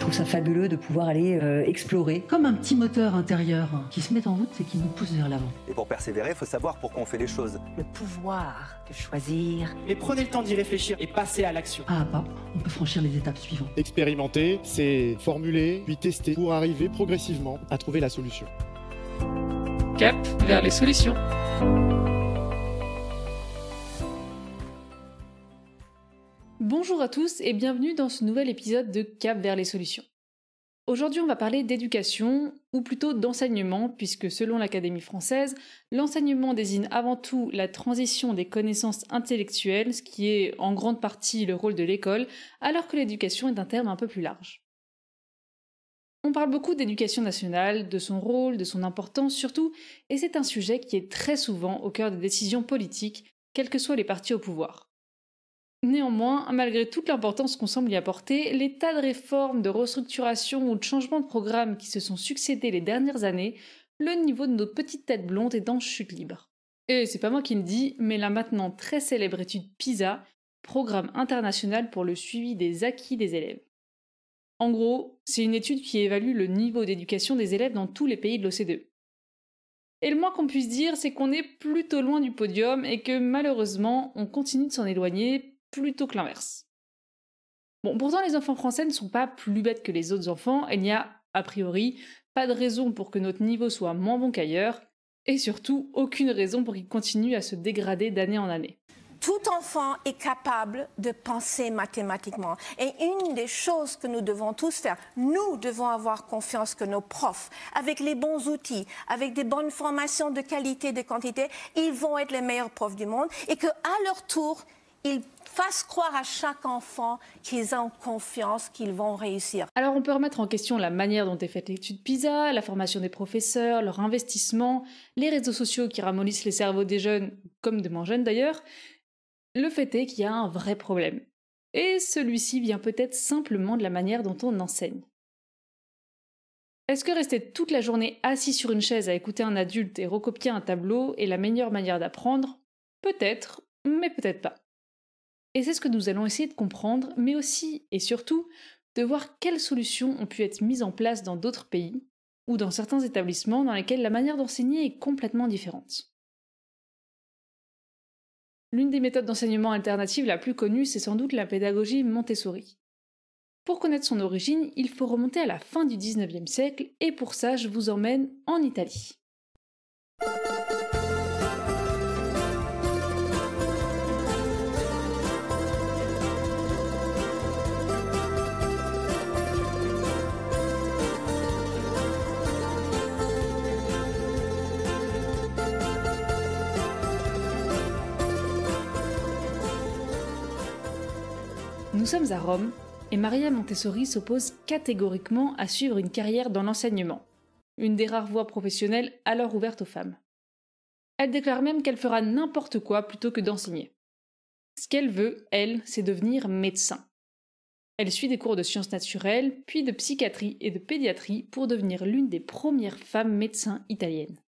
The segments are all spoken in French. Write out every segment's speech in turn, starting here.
trouve ça fabuleux de pouvoir aller explorer. Comme un petit moteur intérieur qui se met en route et qui nous pousse vers l'avant. Et pour persévérer, il faut savoir pourquoi on fait les choses. Le pouvoir de choisir. Mais prenez le temps d'y réfléchir et passez à l'action. Pas à pas, on peut franchir les étapes suivantes. Expérimenter, c'est formuler, puis tester pour arriver progressivement à trouver la solution. Cap vers les solutions. Bonjour à tous et bienvenue dans ce nouvel épisode de Cap vers les solutions. Aujourd'hui, on va parler d'éducation, ou plutôt d'enseignement, puisque selon l'Académie française, l'enseignement désigne avant tout la transition des connaissances intellectuelles, ce qui est en grande partie le rôle de l'école, alors que l'éducation est un terme un peu plus large. On parle beaucoup d'éducation nationale, de son rôle, de son importance surtout, et c'est un sujet qui est très souvent au cœur des décisions politiques, quels que soient les partis au pouvoir. Néanmoins, malgré toute l'importance qu'on semble y apporter, les tas de réformes, de restructuration ou de changements de programme qui se sont succédés les dernières années, le niveau de nos petites têtes blondes est en chute libre. Et c'est pas moi qui le dis, mais la maintenant très célèbre étude PISA, Programme international pour le suivi des acquis des élèves. En gros, c'est une étude qui évalue le niveau d'éducation des élèves dans tous les pays de l'OCDE. Et le moins qu'on puisse dire, c'est qu'on est plutôt loin du podium et que malheureusement, on continue de s'en éloigner plutôt que l'inverse. Bon, pourtant les enfants français ne sont pas plus bêtes que les autres enfants, et il n'y a, a priori, pas de raison pour que notre niveau soit moins bon qu'ailleurs, et surtout, aucune raison pour qu'il continue à se dégrader d'année en année. Tout enfant est capable de penser mathématiquement. Et une des choses que nous devons tous faire, nous devons avoir confiance que nos profs, avec les bons outils, avec des bonnes formations de qualité, de quantité, ils vont être les meilleurs profs du monde et qu'à leur tour, ils fassent croire à chaque enfant qu'ils ont confiance, qu'ils vont réussir. Alors on peut remettre en question la manière dont est faite l'étude PISA, la formation des professeurs, leur investissement, les réseaux sociaux qui ramollissent les cerveaux des jeunes, comme des moins jeunes d'ailleurs. Le fait est qu'il y a un vrai problème. Et celui-ci vient peut-être simplement de la manière dont on enseigne. Est-ce que rester toute la journée assis sur une chaise à écouter un adulte et recopier un tableau est la meilleure manière d'apprendre ? Peut-être, mais peut-être pas. Et c'est ce que nous allons essayer de comprendre, mais aussi, et surtout, de voir quelles solutions ont pu être mises en place dans d'autres pays, ou dans certains établissements dans lesquels la manière d'enseigner est complètement différente. L'une des méthodes d'enseignement alternatives la plus connue, c'est sans doute la pédagogie Montessori. Pour connaître son origine, il faut remonter à la fin du XIXe siècle, et pour ça, je vous emmène en Italie. Nous sommes à Rome, et Maria Montessori s'oppose catégoriquement à suivre une carrière dans l'enseignement, une des rares voies professionnelles alors ouvertes aux femmes. Elle déclare même qu'elle fera n'importe quoi plutôt que d'enseigner. Ce qu'elle veut, elle, c'est devenir médecin. Elle suit des cours de sciences naturelles, puis de psychiatrie et de pédiatrie pour devenir l'une des premières femmes médecins italiennes.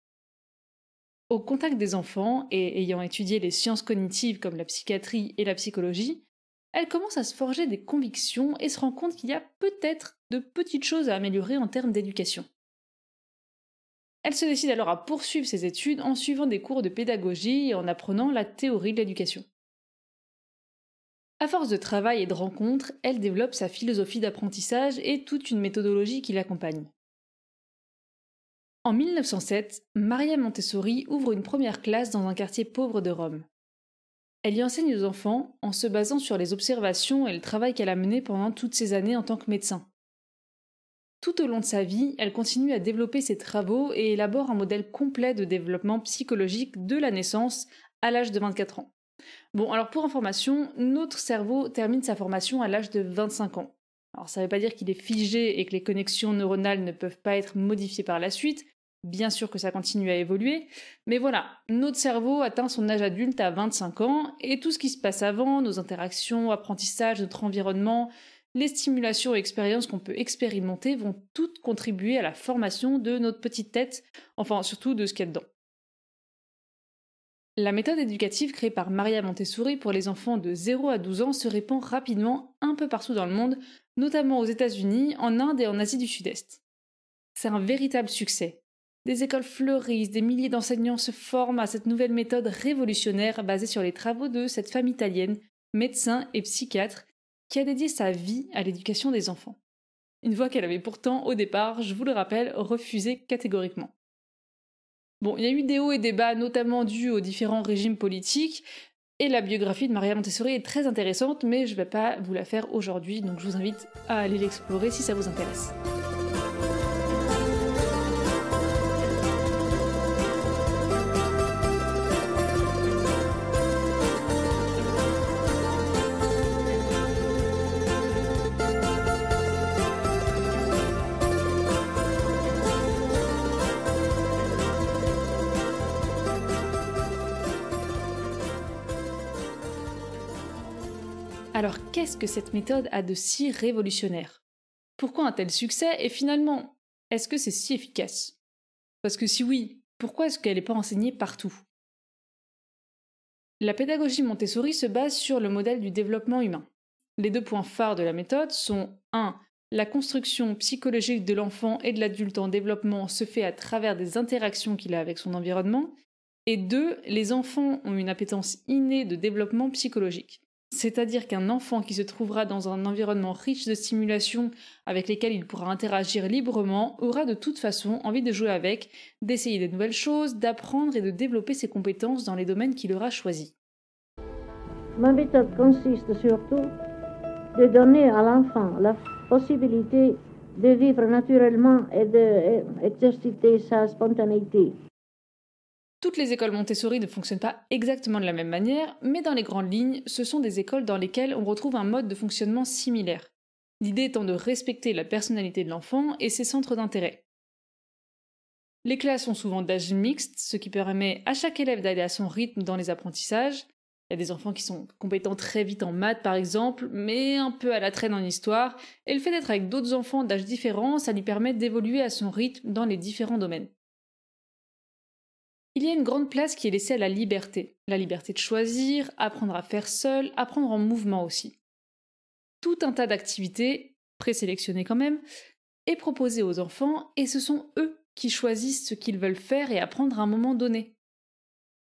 Au contact des enfants, et ayant étudié les sciences cognitives comme la psychiatrie et la psychologie, elle commence à se forger des convictions et se rend compte qu'il y a peut-être de petites choses à améliorer en termes d'éducation. Elle se décide alors à poursuivre ses études en suivant des cours de pédagogie et en apprenant la théorie de l'éducation. À force de travail et de rencontres, elle développe sa philosophie d'apprentissage et toute une méthodologie qui l'accompagne. En 1907, Maria Montessori ouvre une première classe dans un quartier pauvre de Rome. Elle y enseigne aux enfants en se basant sur les observations et le travail qu'elle a mené pendant toutes ces années en tant que médecin. Tout au long de sa vie, elle continue à développer ses travaux et élabore un modèle complet de développement psychologique de la naissance à l'âge de 24 ans. Bon, alors pour information, notre cerveau termine sa formation à l'âge de 25 ans. Alors ça ne veut pas dire qu'il est figé et que les connexions neuronales ne peuvent pas être modifiées par la suite, bien sûr que ça continue à évoluer, mais voilà, notre cerveau atteint son âge adulte à 25 ans, et tout ce qui se passe avant, nos interactions, apprentissages, notre environnement, les stimulations et expériences qu'on peut expérimenter vont toutes contribuer à la formation de notre petite tête, enfin surtout de ce qu'il y a dedans. La méthode éducative créée par Maria Montessori pour les enfants de 0 à 12 ans se répand rapidement un peu partout dans le monde, notamment aux États-Unis, en Inde et en Asie du Sud-Est. C'est un véritable succès. Des écoles fleurissent, des milliers d'enseignants se forment à cette nouvelle méthode révolutionnaire basée sur les travaux de cette femme italienne, médecin et psychiatre, qui a dédié sa vie à l'éducation des enfants. Une voie qu'elle avait pourtant, au départ, je vous le rappelle, refusée catégoriquement. Bon, il y a eu des hauts et des bas, notamment dus aux différents régimes politiques, et la biographie de Maria Montessori est très intéressante, mais je ne vais pas vous la faire aujourd'hui, donc je vous invite à aller l'explorer si ça vous intéresse. Alors qu'est-ce que cette méthode a de si révolutionnaire? Pourquoi un tel succès? Et finalement, est-ce que c'est si efficace? Parce que si oui, pourquoi est-ce qu'elle n'est pas enseignée partout? La pédagogie Montessori se base sur le modèle du développement humain. Les 2 points phares de la méthode sont 1. La construction psychologique de l'enfant et de l'adulte en développement se fait à travers des interactions qu'il a avec son environnement, et 2. Les enfants ont une appétence innée de développement psychologique. C'est-à-dire qu'un enfant qui se trouvera dans un environnement riche de stimulations avec lesquelles il pourra interagir librement aura de toute façon envie de jouer avec, d'essayer de nouvelles choses, d'apprendre et de développer ses compétences dans les domaines qu'il aura choisis. Ma méthode consiste surtout de donner à l'enfant la possibilité de vivre naturellement et d'exercer sa spontanéité. Toutes les écoles Montessori ne fonctionnent pas exactement de la même manière, mais dans les grandes lignes, ce sont des écoles dans lesquelles on retrouve un mode de fonctionnement similaire. L'idée étant de respecter la personnalité de l'enfant et ses centres d'intérêt. Les classes sont souvent d'âge mixte, ce qui permet à chaque élève d'aller à son rythme dans les apprentissages. Il y a des enfants qui sont compétents très vite en maths par exemple, mais un peu à la traîne en histoire, et le fait d'être avec d'autres enfants d'âge différents, ça lui permet d'évoluer à son rythme dans les différents domaines. Il y a une grande place qui est laissée à la liberté de choisir, apprendre à faire seul, apprendre en mouvement aussi. Tout un tas d'activités, présélectionnées quand même, est proposé aux enfants et ce sont eux qui choisissent ce qu'ils veulent faire et apprendre à un moment donné.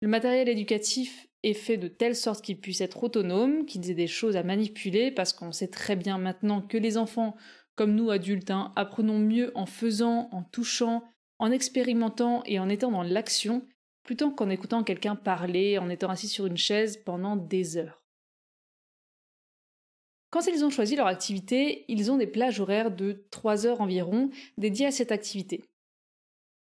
Le matériel éducatif est fait de telle sorte qu'ils puissent être autonomes, qu'ils aient des choses à manipuler, parce qu'on sait très bien maintenant que les enfants, comme nous adultes, apprenons mieux en faisant, en touchant, en expérimentant et en étant dans l'action, plutôt qu'en écoutant quelqu'un parler, en étant assis sur une chaise pendant des heures. Quand ils ont choisi leur activité, ils ont des plages horaires de 3 heures environ dédiées à cette activité.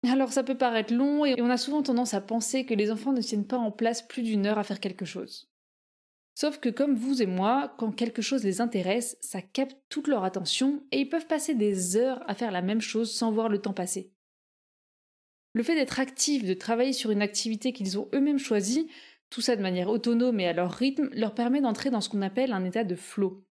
Alors ça peut paraître long et on a souvent tendance à penser que les enfants ne tiennent pas en place plus d'1 heure à faire quelque chose. Sauf que comme vous et moi, quand quelque chose les intéresse, ça capte toute leur attention et ils peuvent passer des heures à faire la même chose sans voir le temps passer. Le fait d'être actifs, de travailler sur une activité qu'ils ont eux-mêmes choisie, tout ça de manière autonome et à leur rythme, leur permet d'entrer dans ce qu'on appelle un état de flow.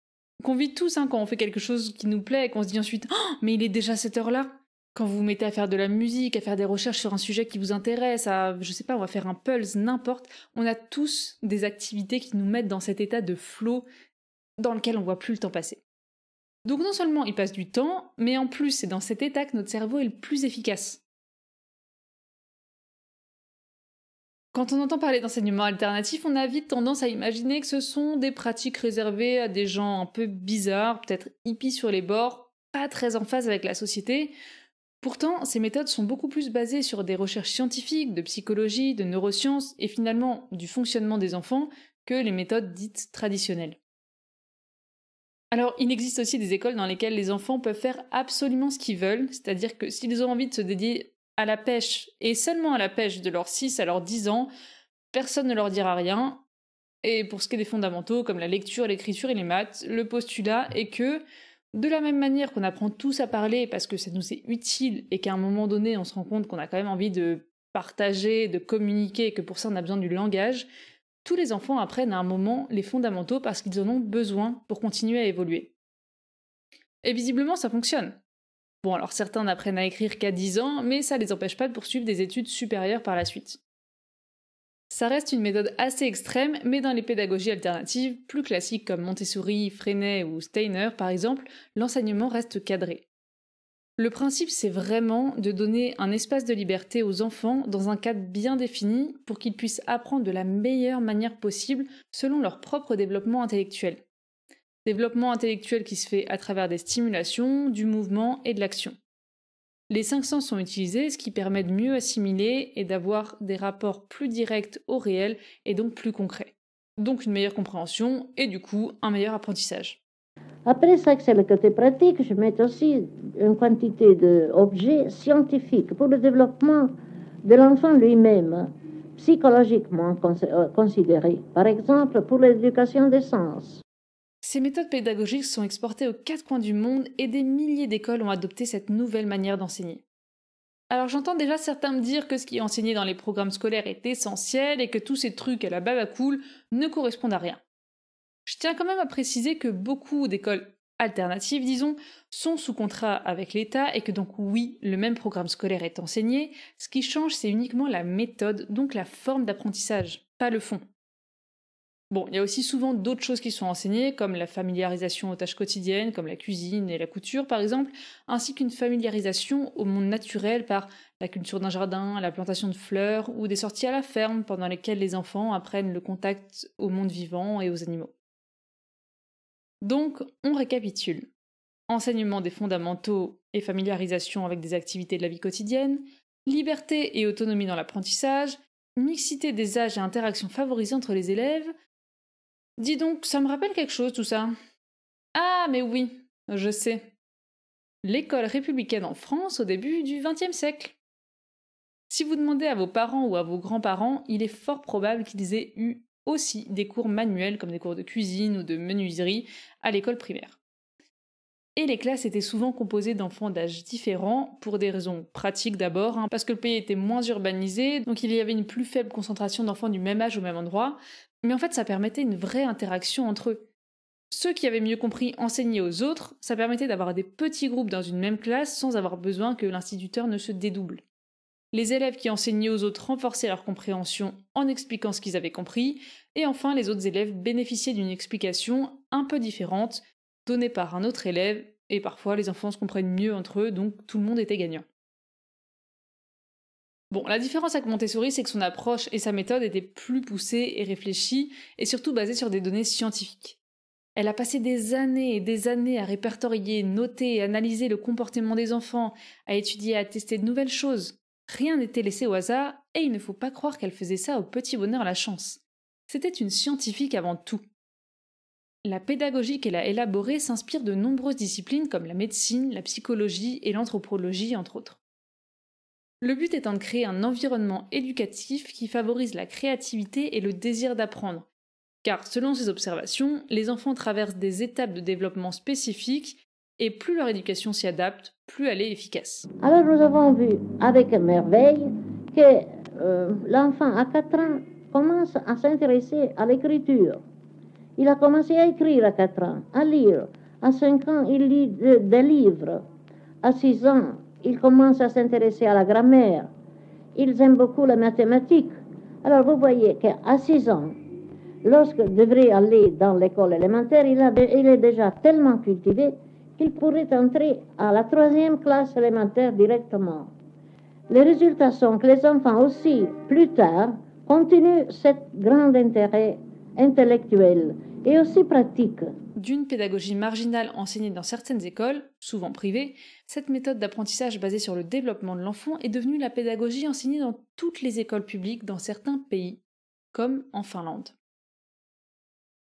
Qu'on vit tous quand on fait quelque chose qui nous plaît et qu'on se dit ensuite « Oh, mais il est déjà cette heure-là !» Quand vous vous mettez à faire de la musique, à faire des recherches sur un sujet qui vous intéresse, je sais pas, on va faire un pulse, n'importe, on a tous des activités qui nous mettent dans cet état de flow dans lequel on voit plus le temps passer. Donc non seulement il passe du temps, mais en plus c'est dans cet état que notre cerveau est le plus efficace. Quand on entend parler d'enseignement alternatif, on a vite tendance à imaginer que ce sont des pratiques réservées à des gens un peu bizarres, peut-être hippies sur les bords, pas très en phase avec la société. Pourtant, ces méthodes sont beaucoup plus basées sur des recherches scientifiques, de psychologie, de neurosciences et finalement du fonctionnement des enfants que les méthodes dites traditionnelles. Alors, il existe aussi des écoles dans lesquelles les enfants peuvent faire absolument ce qu'ils veulent, c'est-à-dire que s'ils ont envie de se dédier à la pêche, et seulement à la pêche de leurs 6 à leurs 10 ans, personne ne leur dira rien. Et pour ce qui est des fondamentaux, comme la lecture, l'écriture et les maths, le postulat est que, de la même manière qu'on apprend tous à parler parce que ça nous est utile et qu'à un moment donné on se rend compte qu'on a quand même envie de partager, de communiquer et que pour ça on a besoin du langage, tous les enfants apprennent à un moment les fondamentaux parce qu'ils en ont besoin pour continuer à évoluer. Et visiblement ça fonctionne. Bon, alors certains n'apprennent à écrire qu'à 10 ans, mais ça les empêche pas de poursuivre des études supérieures par la suite. Ça reste une méthode assez extrême, mais dans les pédagogies alternatives, plus classiques comme Montessori, Freinet ou Steiner par exemple, l'enseignement reste cadré. Le principe, c'est vraiment de donner un espace de liberté aux enfants dans un cadre bien défini pour qu'ils puissent apprendre de la meilleure manière possible selon leur propre développement intellectuel. Développement intellectuel qui se fait à travers des stimulations, du mouvement et de l'action. Les 5 sens sont utilisés, ce qui permet de mieux assimiler et d'avoir des rapports plus directs au réel et donc plus concrets. Donc une meilleure compréhension et du coup un meilleur apprentissage. Après ça, c'est le côté pratique, je mets aussi une quantité d'objets scientifiques pour le développement de l'enfant lui-même, psychologiquement considéré. Par exemple, pour l'éducation des sens. Ces méthodes pédagogiques sont exportées aux 4 coins du monde et des milliers d'écoles ont adopté cette nouvelle manière d'enseigner. Alors j'entends déjà certains me dire que ce qui est enseigné dans les programmes scolaires est essentiel et que tous ces trucs à la baba cool ne correspondent à rien. Je tiens quand même à préciser que beaucoup d'écoles alternatives, disons, sont sous contrat avec l'État et que donc oui, le même programme scolaire est enseigné, ce qui change c'est uniquement la méthode, donc la forme d'apprentissage, pas le fond. Bon, il y a aussi souvent d'autres choses qui sont enseignées, comme la familiarisation aux tâches quotidiennes, comme la cuisine et la couture par exemple, ainsi qu'une familiarisation au monde naturel par la culture d'un jardin, la plantation de fleurs, ou des sorties à la ferme pendant lesquelles les enfants apprennent le contact au monde vivant et aux animaux. Donc, on récapitule. Enseignement des fondamentaux et familiarisation avec des activités de la vie quotidienne, liberté et autonomie dans l'apprentissage, mixité des âges et interactions favorisées entre les élèves. Dis donc, ça me rappelle quelque chose tout ça. Ah, mais oui, je sais. L'école républicaine en France au début du XXe siècle. Si vous demandez à vos parents ou à vos grands-parents, il est fort probable qu'ils aient eu aussi des cours manuels comme des cours de cuisine ou de menuiserie à l'école primaire. Et les classes étaient souvent composées d'enfants d'âges différents, pour des raisons pratiques d'abord, parce que le pays était moins urbanisé, donc il y avait une plus faible concentration d'enfants du même âge au même endroit, mais en fait ça permettait une vraie interaction entre eux. Ceux qui avaient mieux compris enseignaient aux autres, ça permettait d'avoir des petits groupes dans une même classe sans avoir besoin que l'instituteur ne se dédouble. Les élèves qui enseignaient aux autres renforçaient leur compréhension en expliquant ce qu'ils avaient compris, et enfin les autres élèves bénéficiaient d'une explication un peu différente, donnée par un autre élève, et parfois les enfants se comprennent mieux entre eux, donc tout le monde était gagnant. Bon, la différence avec Montessori, c'est que son approche et sa méthode étaient plus poussées et réfléchies, et surtout basées sur des données scientifiques. Elle a passé des années et des années à répertorier, noter et analyser le comportement des enfants, à étudier et à tester de nouvelles choses. Rien n'était laissé au hasard, et il ne faut pas croire qu'elle faisait ça au petit bonheur la chance. C'était une scientifique avant tout. La pédagogie qu'elle a élaborée s'inspire de nombreuses disciplines comme la médecine, la psychologie et l'anthropologie, entre autres. Le but étant de créer un environnement éducatif qui favorise la créativité et le désir d'apprendre. Car, selon ses observations, les enfants traversent des étapes de développement spécifiques et plus leur éducation s'y adapte, plus elle est efficace. Alors nous avons vu avec merveille que l'enfant à 4 ans commence à s'intéresser à l'écriture. Il a commencé à écrire à 4 ans, à lire. À 5 ans, il lit des livres. À 6 ans, il commence à s'intéresser à la grammaire. Ils aiment beaucoup la mathématique. Alors vous voyez qu'à 6 ans, lorsqu'il devrait aller dans l'école élémentaire, il est déjà tellement cultivé qu'il pourrait entrer à la 3e classe élémentaire directement. Les résultats sont que les enfants aussi, plus tard, continuent ce grand intérêt intellectuel et aussi pratique. D'une pédagogie marginale enseignée dans certaines écoles, souvent privées, cette méthode d'apprentissage basée sur le développement de l'enfant est devenue la pédagogie enseignée dans toutes les écoles publiques dans certains pays, comme en Finlande.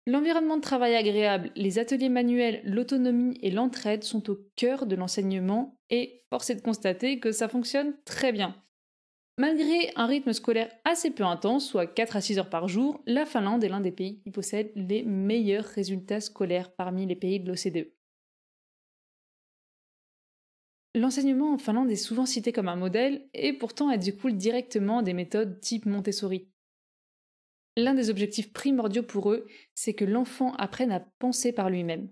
L'environnement de travail agréable, les ateliers manuels, l'autonomie et l'entraide sont au cœur de l'enseignement et force est de constater que ça fonctionne très bien. Malgré un rythme scolaire assez peu intense, soit 4 à 6 heures par jour, la Finlande est l'un des pays qui possède les meilleurs résultats scolaires parmi les pays de l'OCDE. L'enseignement en Finlande est souvent cité comme un modèle et pourtant elle découle directement des méthodes type Montessori. L'un des objectifs primordiaux pour eux, c'est que l'enfant apprenne à penser par lui-même.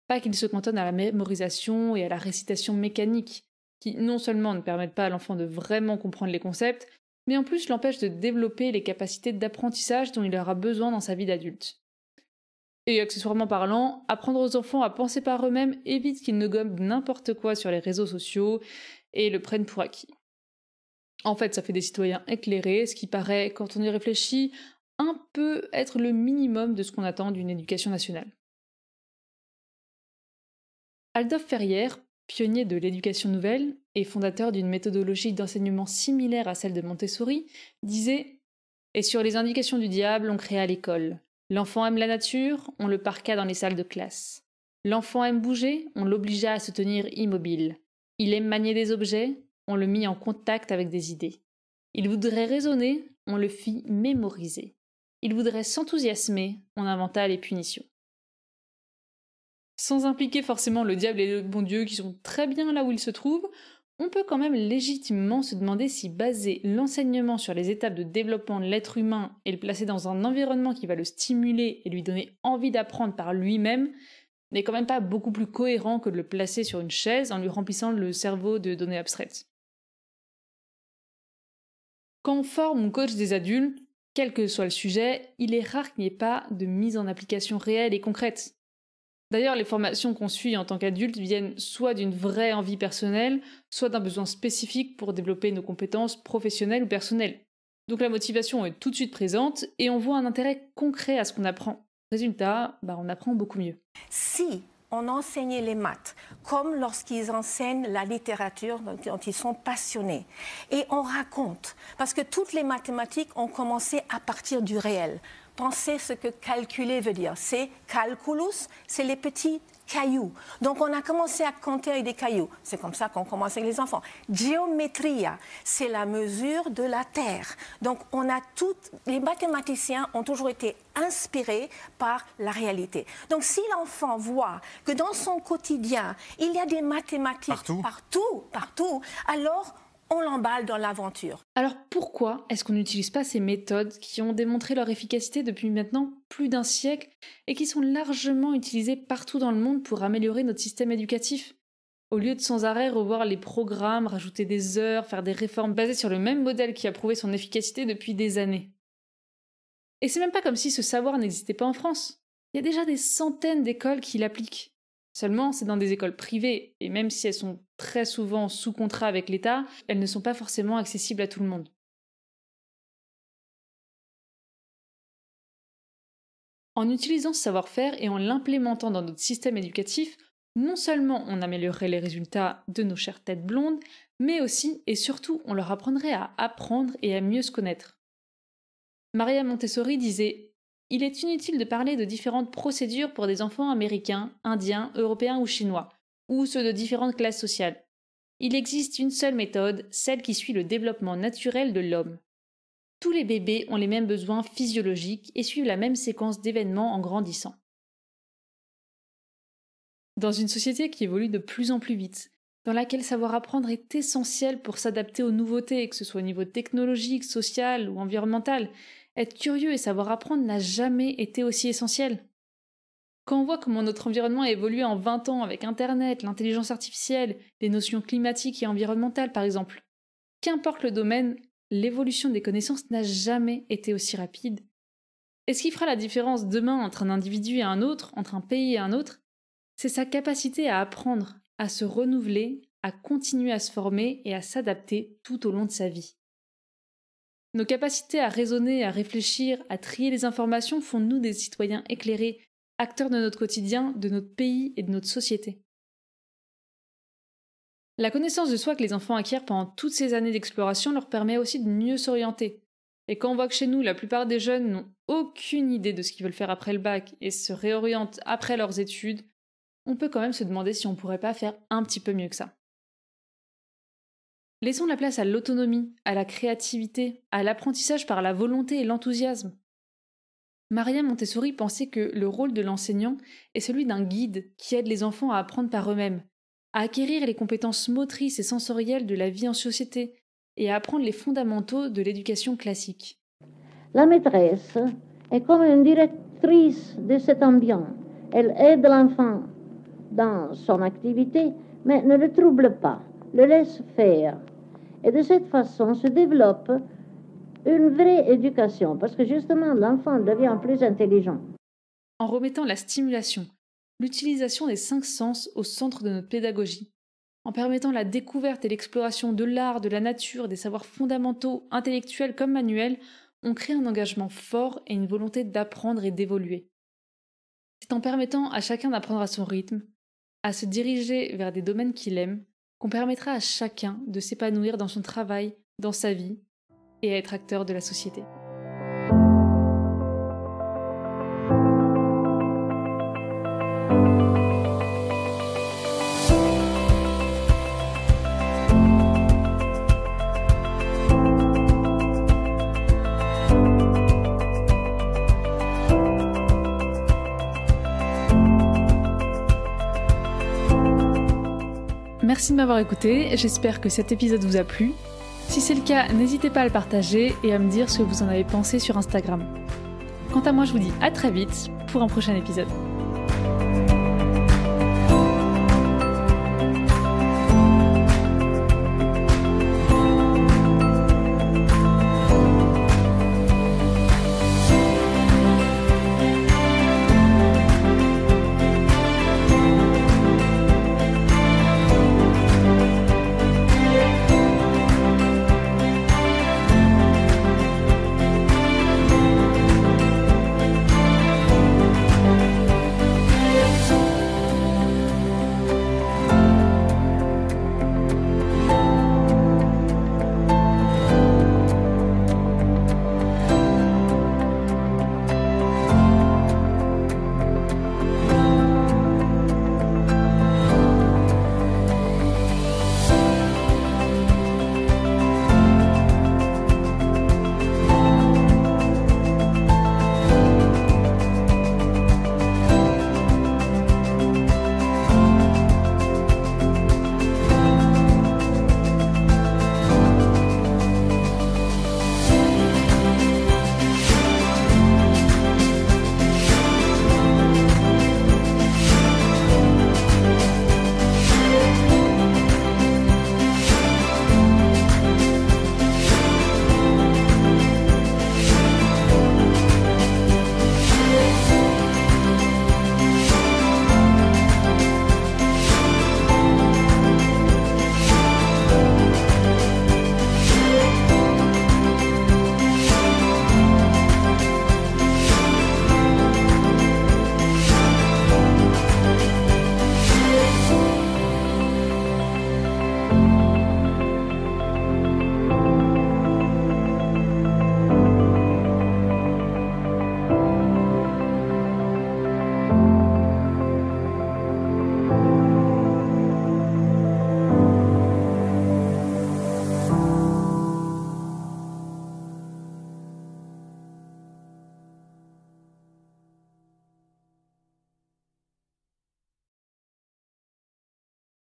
Pas qu'il se cantonne à la mémorisation et à la récitation mécanique, qui non seulement ne permettent pas à l'enfant de vraiment comprendre les concepts, mais en plus l'empêche de développer les capacités d'apprentissage dont il aura besoin dans sa vie d'adulte. Et accessoirement parlant, apprendre aux enfants à penser par eux-mêmes évite qu'ils ne gomment n'importe quoi sur les réseaux sociaux et le prennent pour acquis. En fait, ça fait des citoyens éclairés, ce qui paraît, quand on y réfléchit, un peu être le minimum de ce qu'on attend d'une éducation nationale. Adolphe Ferrière, pionnier de l'éducation nouvelle et fondateur d'une méthodologie d'enseignement similaire à celle de Montessori, disait « Et sur les indications du diable, on créa l'école. L'enfant aime la nature, on le parqua dans les salles de classe. L'enfant aime bouger, on l'obligea à se tenir immobile. Il aime manier des objets, on le mit en contact avec des idées. Il voudrait raisonner, on le fit mémoriser. Il voudrait s'enthousiasmer, on inventa les punitions. » Sans impliquer forcément le diable et le bon Dieu qui sont très bien là où ils se trouvent, on peut quand même légitimement se demander si baser l'enseignement sur les étapes de développement de l'être humain et le placer dans un environnement qui va le stimuler et lui donner envie d'apprendre par lui-même n'est quand même pas beaucoup plus cohérent que de le placer sur une chaise en lui remplissant le cerveau de données abstraites. Quand on forme ou coach des adultes, quel que soit le sujet, il est rare qu'il n'y ait pas de mise en application réelle et concrète. D'ailleurs, les formations qu'on suit en tant qu'adulte viennent soit d'une vraie envie personnelle, soit d'un besoin spécifique pour développer nos compétences professionnelles ou personnelles. Donc la motivation est tout de suite présente et on voit un intérêt concret à ce qu'on apprend. Résultat, on apprend beaucoup mieux. Si on enseignait les maths, comme lorsqu'ils enseignent la littérature dont ils sont passionnés, et on raconte, parce que toutes les mathématiques ont commencé à partir du réel. Pensez ce que calculer veut dire. C'est calculus, c'est les petits cailloux. Donc on a commencé à compter avec des cailloux. C'est comme ça qu'on commence avec les enfants. Géométria, c'est la mesure de la Terre. Donc les mathématiciens ont toujours été inspirés par la réalité. Donc si l'enfant voit que dans son quotidien, il y a des mathématiques partout, alors on l'emballe dans l'aventure. Alors pourquoi est-ce qu'on n'utilise pas ces méthodes qui ont démontré leur efficacité depuis maintenant plus d'un siècle et qui sont largement utilisées partout dans le monde pour améliorer notre système éducatif ? Au lieu de sans arrêt revoir les programmes, rajouter des heures, faire des réformes basées sur le même modèle qui a prouvé son efficacité depuis des années. Et c'est même pas comme si ce savoir n'existait pas en France. Il y a déjà des centaines d'écoles qui l'appliquent. Seulement, c'est dans des écoles privées, et même si elles sont très souvent sous contrat avec l'État, elles ne sont pas forcément accessibles à tout le monde. En utilisant ce savoir-faire et en l'implémentant dans notre système éducatif, non seulement on améliorerait les résultats de nos chères têtes blondes, mais aussi et surtout on leur apprendrait à apprendre et à mieux se connaître. Maria Montessori disait « Il est inutile de parler de différentes procédures pour des enfants américains, indiens, européens ou chinois, ou ceux de différentes classes sociales. Il existe une seule méthode, celle qui suit le développement naturel de l'homme. Tous les bébés ont les mêmes besoins physiologiques et suivent la même séquence d'événements en grandissant. » Dans une société qui évolue de plus en plus vite, dans laquelle savoir apprendre est essentiel pour s'adapter aux nouveautés, que ce soit au niveau technologique, social ou environnemental, être curieux et savoir apprendre n'a jamais été aussi essentiel. Quand on voit comment notre environnement a évolué en 20 ans avec Internet, l'intelligence artificielle, les notions climatiques et environnementales par exemple, qu'importe le domaine, l'évolution des connaissances n'a jamais été aussi rapide. Et ce qui fera la différence demain entre un individu et un autre, entre un pays et un autre, c'est sa capacité à apprendre, à se renouveler, à continuer à se former et à s'adapter tout au long de sa vie. Nos capacités à raisonner, à réfléchir, à trier les informations font de nous des citoyens éclairés, acteurs de notre quotidien, de notre pays et de notre société. La connaissance de soi que les enfants acquièrent pendant toutes ces années d'exploration leur permet aussi de mieux s'orienter. Et quand on voit que chez nous, la plupart des jeunes n'ont aucune idée de ce qu'ils veulent faire après le bac et se réorientent après leurs études, on peut quand même se demander si on ne pourrait pas faire un petit peu mieux que ça. Laissons la place à l'autonomie, à la créativité, à l'apprentissage par la volonté et l'enthousiasme. Maria Montessori pensait que le rôle de l'enseignant est celui d'un guide qui aide les enfants à apprendre par eux-mêmes, à acquérir les compétences motrices et sensorielles de la vie en société et à apprendre les fondamentaux de l'éducation classique. La maîtresse est comme une directrice de cet ambiance. Elle aide l'enfant dans son activité, mais ne le trouble pas, le laisse faire. Et de cette façon se développe une vraie éducation, parce que justement, l'enfant devient plus intelligent. En remettant la stimulation, l'utilisation des 5 sens au centre de notre pédagogie, en permettant la découverte et l'exploration de l'art, de la nature, des savoirs fondamentaux, intellectuels comme manuels, on crée un engagement fort et une volonté d'apprendre et d'évoluer. C'est en permettant à chacun d'apprendre à son rythme, à se diriger vers des domaines qu'il aime, qu'on permettra à chacun de s'épanouir dans son travail, dans sa vie, et à être acteur de la société. Merci de m'avoir écouté, j'espère que cet épisode vous a plu. Si c'est le cas, n'hésitez pas à le partager et à me dire ce que vous en avez pensé sur Instagram. Quant à moi, je vous dis à très vite pour un prochain épisode.